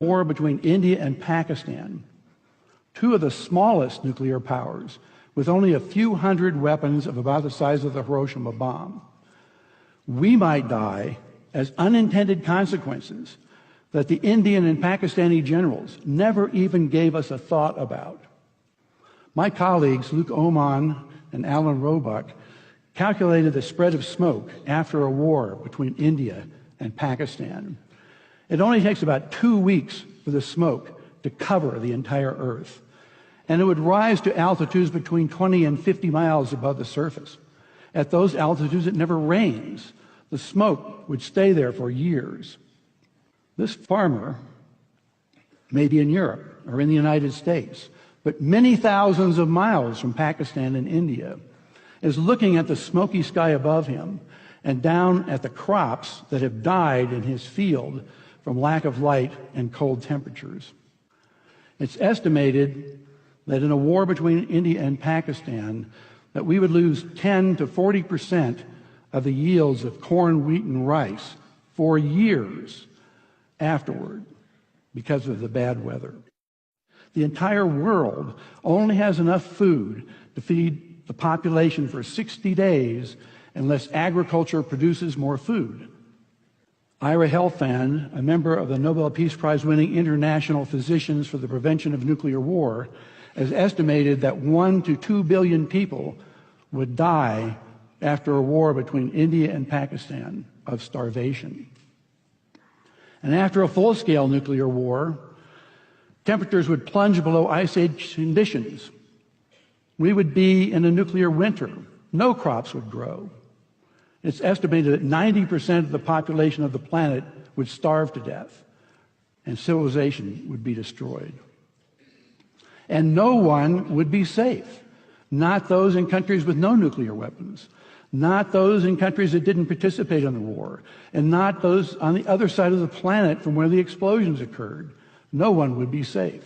war between India and Pakistan, two of the smallest nuclear powers, with only a few hundred weapons of about the size of the Hiroshima bomb. We might die as unintended consequences that the Indian and Pakistani generals never even gave us a thought about. My colleagues, Luke Oman and Alan Roebuck, calculated the spread of smoke after a war between India and Pakistan. It only takes about 2 weeks for the smoke to cover the entire Earth, and it would rise to altitudes between 20 and 50 miles above the surface. At those altitudes, it never rains. The smoke would stay there for years. This farmer may be in Europe or in the United States, but many thousands of miles from Pakistan and India, is looking at the smoky sky above him and down at the crops that have died in his field from lack of light and cold temperatures. It's estimated that in a war between India and Pakistan, that we would lose 10 to 40% of the yields of corn, wheat, and rice for years afterward because of the bad weather. The entire world only has enough food to feed the population for 60 days unless agriculture produces more food. Ira Helfand, a member of the Nobel Peace Prize-winning International Physicians for the Prevention of Nuclear War, has estimated that 1 to 2 billion people would die after a war between India and Pakistan of starvation. And after a full-scale nuclear war, temperatures would plunge below ice age conditions. We would be in a nuclear winter. No crops would grow. It's estimated that 90% of the population of the planet would starve to death, and civilization would be destroyed. And no one would be safe. Not those in countries with no nuclear weapons, not those in countries that didn't participate in the war, and not those on the other side of the planet from where the explosions occurred. No one would be safe.